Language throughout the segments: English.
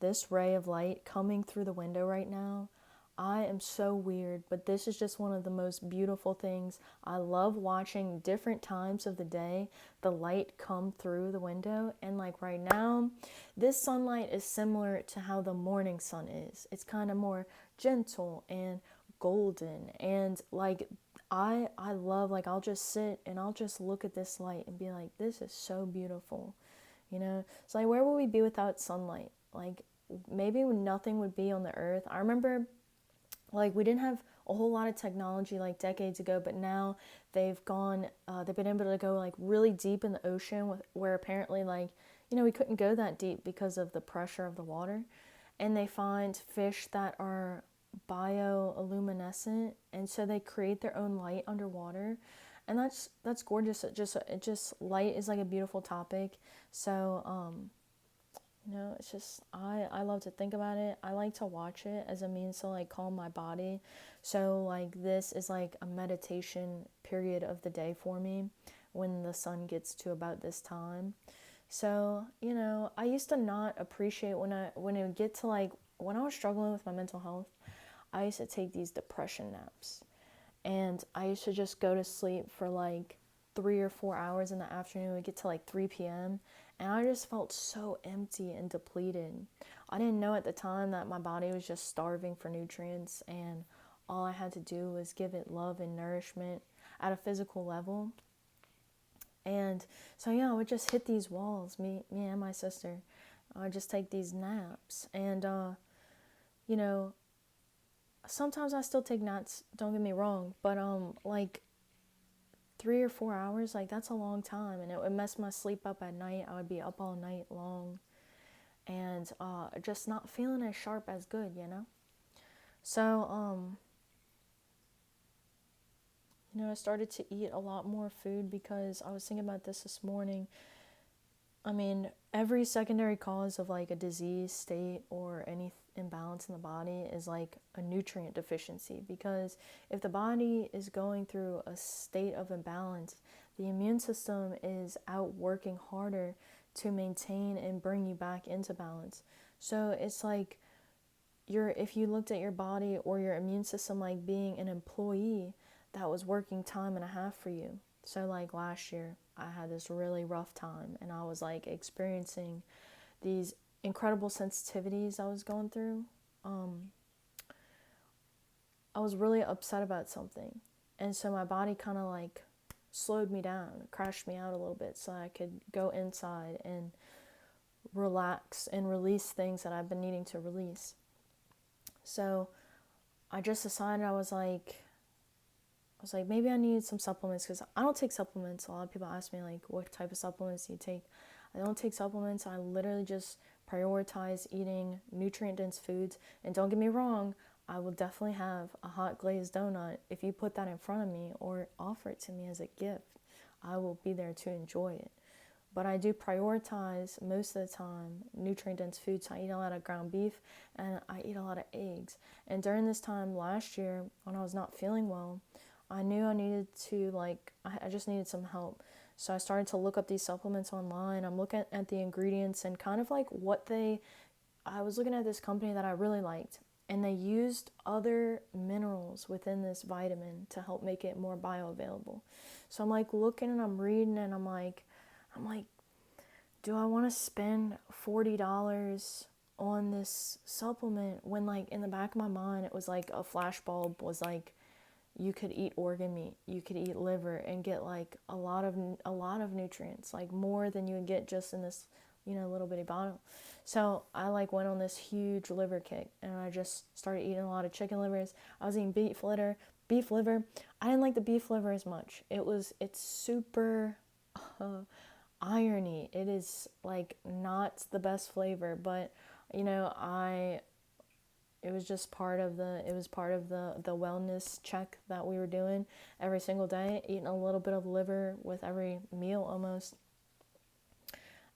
this ray of light coming through the window right now, I am so weird, but this is just one of the most beautiful things. I love watching different times of the day, the light come through the window. And like right now, this sunlight is similar to how the morning sun is. It's kind of more gentle and golden. And like I love, like, I'll just sit and I'll just look at this light and be like, this is so beautiful. It's like, where would we be without sunlight? Like, maybe nothing would be on the earth. I remember, like, we didn't have a whole lot of technology like decades ago, but now they've been able to go like really deep in the ocean, where apparently, like, we couldn't go that deep because of the pressure of the water. And they find fish that are bioluminescent, and so they create their own light underwater. And that's gorgeous. It just light is like a beautiful topic. So it's just, I love to think about it. I like to watch it as a means to like calm my body. So like this is like a meditation period of the day for me when the sun gets to about this time. So, I used to not appreciate when it would get to like when I was struggling with my mental health, I used to take these depression naps. And I used to just go to sleep for like 3 or 4 hours in the afternoon. It would get to like 3 p.m. And I just felt so empty and depleted. I didn't know at the time that my body was just starving for nutrients, and all I had to do was give it love and nourishment at a physical level. And so, yeah, I would just hit these walls, me and my sister. I would just take these naps. And, you know, sometimes I still take naps, don't get me wrong, but like 3 or 4 hours, like that's a long time, and it would mess my sleep up at night. I would be up all night long, and just not feeling as sharp as good. So I started to eat a lot more food because I was thinking about this morning. I mean, every secondary cause of like a disease state or any imbalance in the body is like a nutrient deficiency, because if the body is going through a state of imbalance, the immune system is out working harder to maintain and bring you back into balance. So it's like if you looked at your body or your immune system like being an employee that was working time and a half for you. So like last year, I had this really rough time, and I was like experiencing these incredible sensitivities I was going through. I was really upset about something, and so my body kind of like slowed me down, crashed me out a little bit, so I could go inside and relax and release things that I've been needing to release. So I just decided, I was like, maybe I need some supplements, because I don't take supplements. A lot of people ask me, like, what type of supplements do you take? I don't take supplements. I literally just prioritize eating nutrient-dense foods. And don't get me wrong, I will definitely have a hot glazed donut if you put that in front of me or offer it to me as a gift. I will be there to enjoy it. But I do prioritize most of the time nutrient-dense foods. I eat a lot of ground beef and I eat a lot of eggs. And during this time last year, when I was not feeling well, I knew I needed to, like, I just needed some help. So I started to look up these supplements online. I'm looking at the ingredients and kind of like I was looking at this company that I really liked, and they used other minerals within this vitamin to help make it more bioavailable. So I'm like looking and I'm reading, and I'm like, do I want to spend $40 on this supplement, when like in the back of my mind it was like a flashbulb was like, you could eat organ meat, you could eat liver and get like a lot of nutrients, like more than you would get just in this little bitty bottle. So I like went on this huge liver kick, and I just started eating a lot of chicken livers. I was eating beef liver. I didn't like the beef liver as much. It's super irony. It is like not the best flavor, but I it was just part of the wellness check that we were doing every single day, eating a little bit of liver with every meal almost.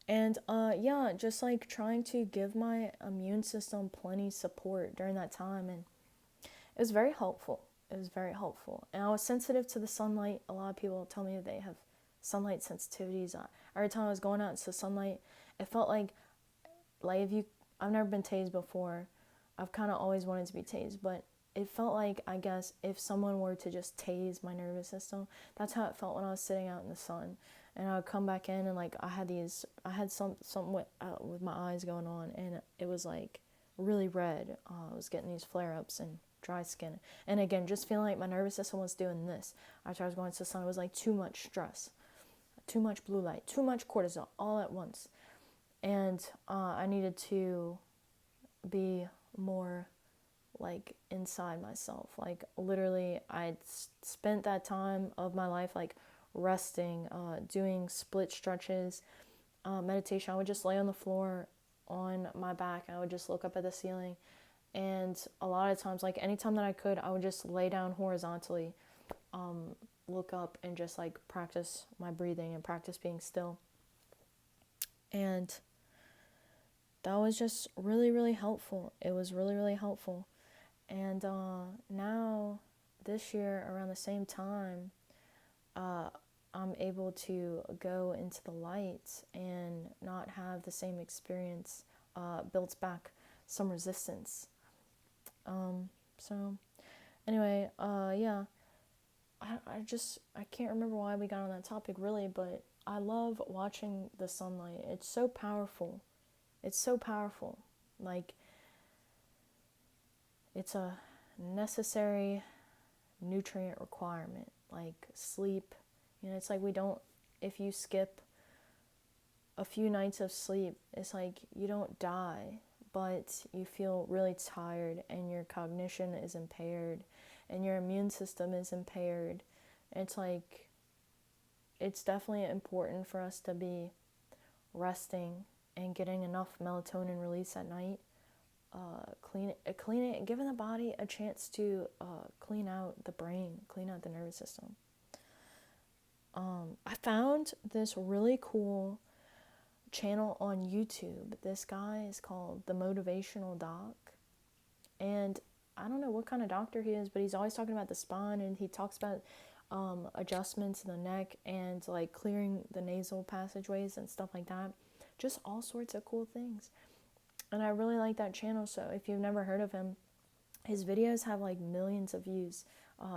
And yeah, just like trying to give my immune system plenty support during that time, and it was very helpful. It was very helpful. And I was sensitive to the sunlight. A lot of people tell me they have sunlight sensitivities. Every time I was going out into the sunlight, it felt like if you I've never been tased before. I've kind of always wanted to be tased, but it felt like, I guess, if someone were to just tase my nervous system, that's how it felt when I was sitting out in the sun. And I would come back in, and like I had something with my eyes going on, and it was like really red. I was getting these flare ups and dry skin, and again, just feeling like my nervous system was doing this. After I was going to the sun, it was like too much stress, too much blue light, too much cortisol, all at once, and I needed to be more like inside myself. Like literally, I'd spent that time of my life like resting, doing split stretches, meditation. I would just lay on the floor on my back, and I would just look up at the ceiling. And a lot of times, like anytime that I could, I would just lay down horizontally, look up, and just like practice my breathing and practice being still. And that was just really, really helpful. It was really, really helpful. And now, this year, around the same time, I'm able to go into the light and not have the same experience, builds back some resistance. So, anyway, yeah, I can't remember why we got on that topic really, but I love watching the sunlight. It's so powerful. It's so powerful. Like, it's a necessary nutrient requirement, like sleep. It's like if you skip a few nights of sleep, it's like you don't die, but you feel really tired, and your cognition is impaired, and your immune system is impaired. It's like, it's definitely important for us to be resting and getting enough melatonin release at night, clean it, giving the body a chance to clean out the brain, clean out the nervous system. I found this really cool channel on YouTube. This guy is called The Motivational Doc, and I don't know what kind of doctor he is, but he's always talking about the spine, and he talks about adjustments in the neck and like clearing the nasal passageways and stuff like that. Just all sorts of cool things. And I really like that channel. So if you've never heard of him, his videos have like millions of views.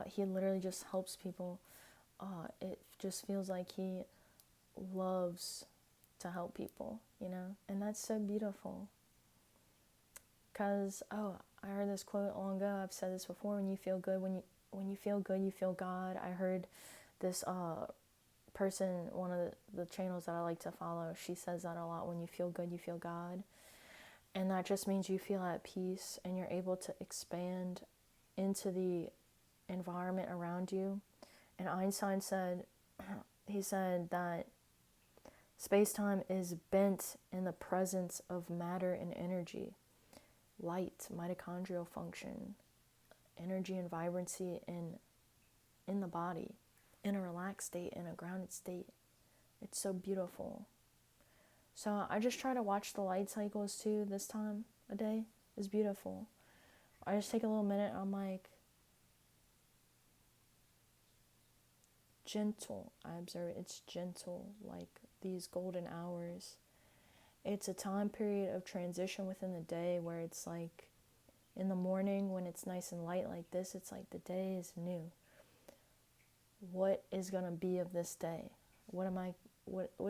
He literally just helps people. It just feels like he loves to help people, and that's so beautiful. Because, I heard this quote long ago. I've said this before. When you feel good, when you feel good, you feel God. I heard this person, one of the channels that I like to follow, she says that a lot. When you feel good, you feel God. And that just means you feel at peace, and you're able to expand into the environment around you. And Einstein said, he said that space-time is bent in the presence of matter and energy, light, mitochondrial function, energy and vibrancy in the body, in a relaxed state, in a grounded state. It's so beautiful. So I just try to watch the light cycles too this time a day. It's beautiful. I just take a little minute, I'm like, gentle. I observe it. It's gentle, like these golden hours. It's a time period of transition within the day where it's like in the morning when it's nice and light like this, it's like the day is new. What is going to be of this day? What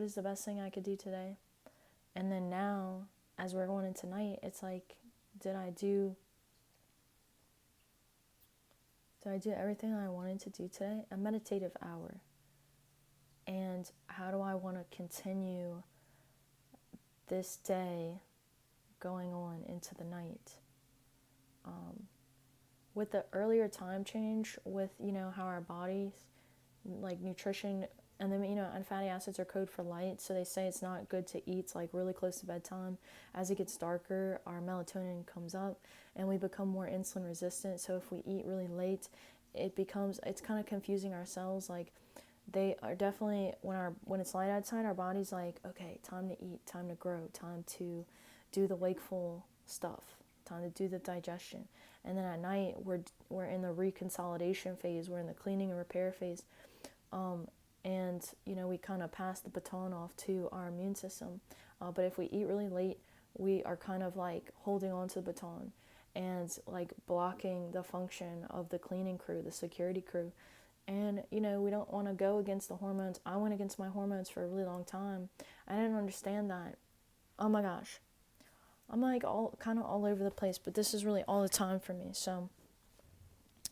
is the best thing I could do today? And then now, as we're going into night, it's like, did I do everything I wanted to do today? A meditative hour. And how do I want to continue this day going on into the night? With the earlier time change, with, how our bodies, like nutrition, and then, and fatty acids are code for light, so they say it's not good to eat like really close to bedtime. As it gets darker, our melatonin comes up, and we become more insulin resistant. So if we eat really late, it's kind of confusing ourselves. Like, they are definitely, when it's light outside, our body's like, okay, time to eat, time to grow, time to do the wakeful stuff, time to do the digestion. And then at night, we're in the reconsolidation phase, we're in the cleaning and repair phase. And we kind of pass the baton off to our immune system. But if we eat really late, we are kind of like holding on to the baton and like blocking the function of the cleaning crew, the security crew. And we don't want to go against the hormones. I went against my hormones for a really long time. I didn't understand that. Oh my gosh. I'm like all kind of all over the place, but this is really all the time for me. So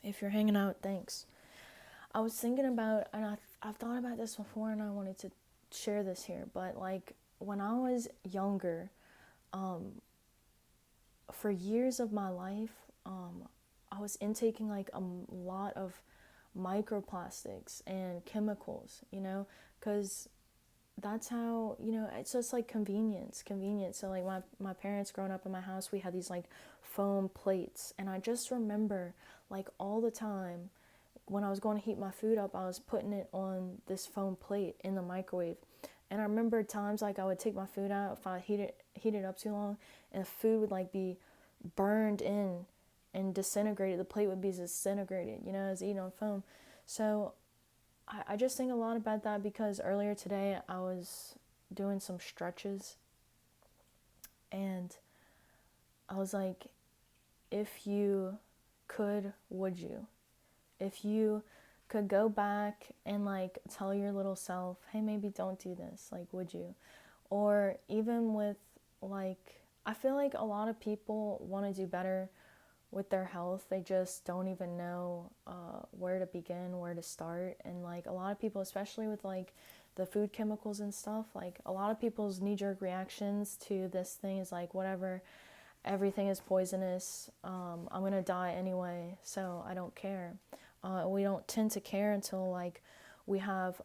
if you're hanging out, thanks. I was thinking about, and I've thought about this before, and I wanted to share this here, but like when I was younger, for years of my life, I was intaking like a lot of microplastics and chemicals, because that's how, it's just like convenience. So like my parents growing up in my house, we had these like foam plates, and I just remember like all the time when I was going to heat my food up, I was putting it on this foam plate in the microwave. And I remember times like I would take my food out if I heat it up too long, and the food would like be burned in and disintegrated. The plate would be disintegrated, as eating on foam. So I just think a lot about that, because earlier today I was doing some stretches, and I was like, if you could, would you? If you could go back and like tell your little self, hey, maybe don't do this, like, would you? Or even with like, I feel like a lot of people want to do better with their health. They just don't even know where to begin, where to start. And like a lot of people, especially with like the food chemicals and stuff, like a lot of people's knee-jerk reactions to this thing is like, whatever, everything is poisonous, I'm gonna die anyway, so I don't care. We don't tend to care until like we have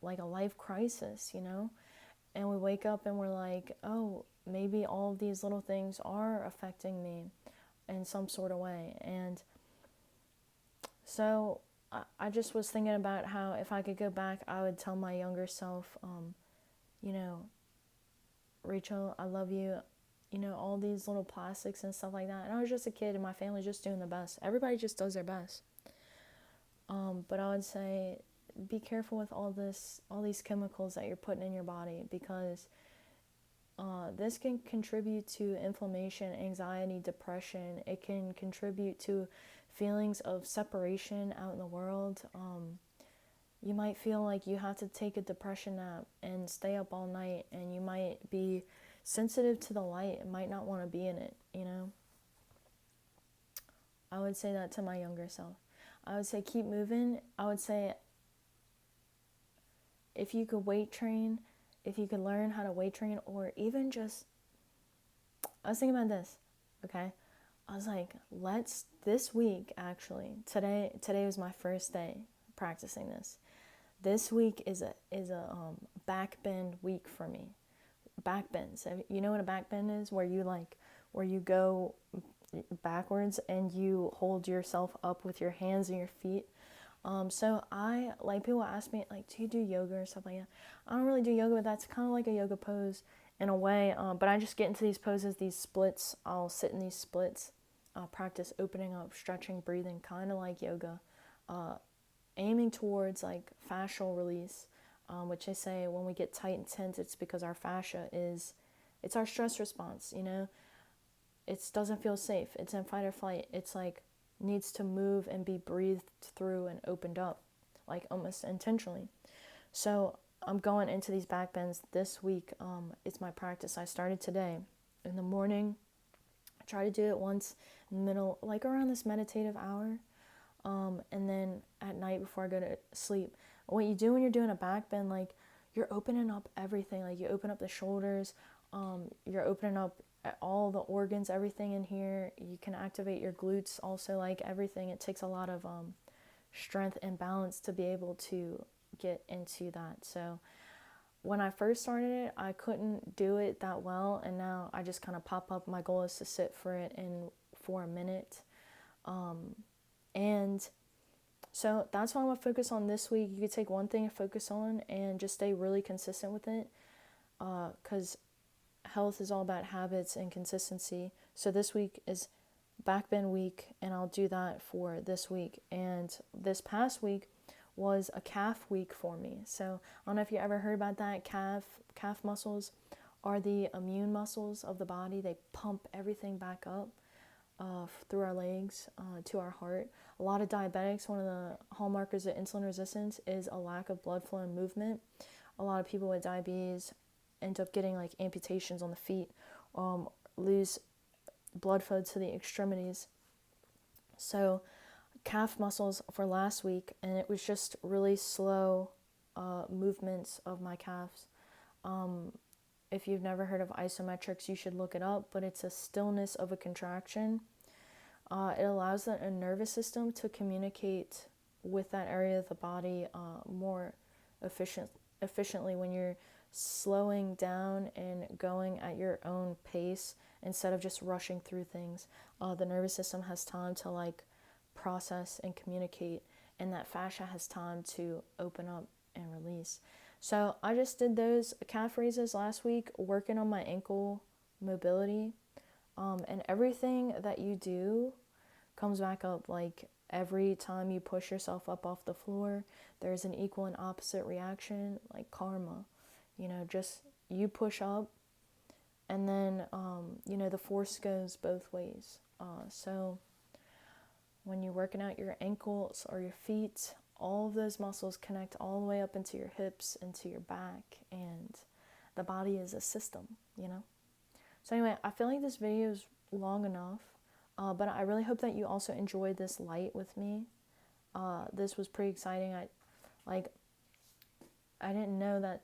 like a life crisis, and we wake up and we're like, oh, maybe all of these little things are affecting me in some sort of way. And so I just was thinking about how if I could go back, I would tell my younger self, you know, Rachel, I love you, all these little plastics and stuff like that. And I was just a kid, and my family's just doing the best. Everybody just does their best. But I would say, be careful with all these chemicals that you're putting in your body, because this can contribute to inflammation, anxiety, depression. It can contribute to feelings of separation out in the world. You might feel like you have to take a depression nap and stay up all night, and you might be sensitive to the light and might not want to be in it, I would say that to my younger self. I would say keep moving. I would say if you could weight train, if you could learn how to weight train, or even just, I was thinking about this, okay? I was like, this week, actually, today was my first day practicing this. This week is a back bend week for me. Back bends. You know what a back bend is? Where you go backwards and you hold yourself up with your hands and your feet. So I, like, people ask me, like, do you do yoga or stuff like that? I don't really do yoga, but that's kind of like a yoga pose in a way. But I just get into these poses, these splits. I'll sit in these splits, practice opening up, stretching, breathing, kind of like yoga, aiming towards like fascial release, which they say when we get tight and tense, it's because our fascia it's our stress response, It doesn't feel safe. It's in fight or flight. It's like needs to move and be breathed through and opened up, like almost intentionally. So I'm going into these back bends this week. It's my practice. I started today in the morning. I try to do it once in the middle, like around this meditative hour. And then at night before I go to sleep. What you do when you're doing a back bend, like you're opening up everything. Like you open up the shoulders, you're opening up all the organs, everything in here. You can activate your glutes also, like everything. It takes a lot of strength and balance to be able to get into that. So when I first started it, I couldn't do it that well, and now I just kind of pop up. My goal is to sit for it for a minute. And so that's what I'm going to focus on this week. You could take one thing to focus on and just stay really consistent with it, because health is all about habits and consistency. So this week is back bend week, and I'll do that for this week. And this past week was a calf week for me. So I don't know if you ever heard about that. Calf muscles are the immune muscles of the body. They pump everything back up through our legs to our heart. A lot of diabetics, one of the hallmarkers of insulin resistance is a lack of blood flow and movement. A lot of people with diabetes end up getting like amputations on the feet, lose blood flow to the extremities. So calf muscles for last week, and it was just really slow movements of my calves. If you've never heard of isometrics, you should look it up, but it's a stillness of a contraction. It allows the nervous system to communicate with that area of the body more efficiently when you're slowing down and going at your own pace instead of just rushing through things. The nervous system has time to like process and communicate, and that fascia has time to open up and release. So I just did those calf raises last week, working on my ankle mobility, and everything that you do comes back up. Like every time you push yourself up off the floor, there's an equal and opposite reaction, like karma. Just you push up, and then the force goes both ways. So when you're working out your ankles or your feet, all of those muscles connect all the way up into your hips, into your back, and the body is a system. So anyway, I feel like this video is long enough, but I really hope that you also enjoyed this light with me. This was pretty exciting. I didn't know that.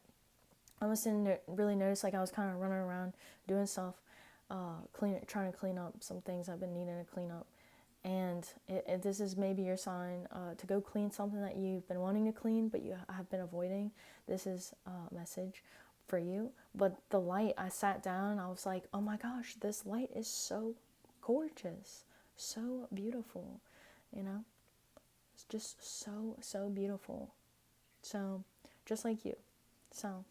I almost didn't really notice, like I was kind of running around doing stuff, trying to clean up some things I've been needing to clean up. And if this is maybe your sign to go clean something that you've been wanting to clean but you have been avoiding, this is a message for you. But the light, I sat down, I was like, oh my gosh, this light is so gorgeous, so beautiful, It's just so beautiful. So, just like you. So,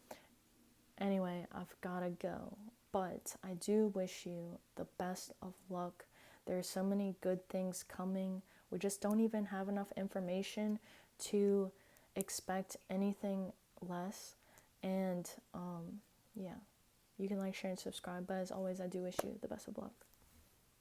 anyway, I've gotta go. But I do wish you the best of luck. There's so many good things coming. We just don't even have enough information to expect anything less. And yeah, you can like, share, and subscribe. But as always, I do wish you the best of luck.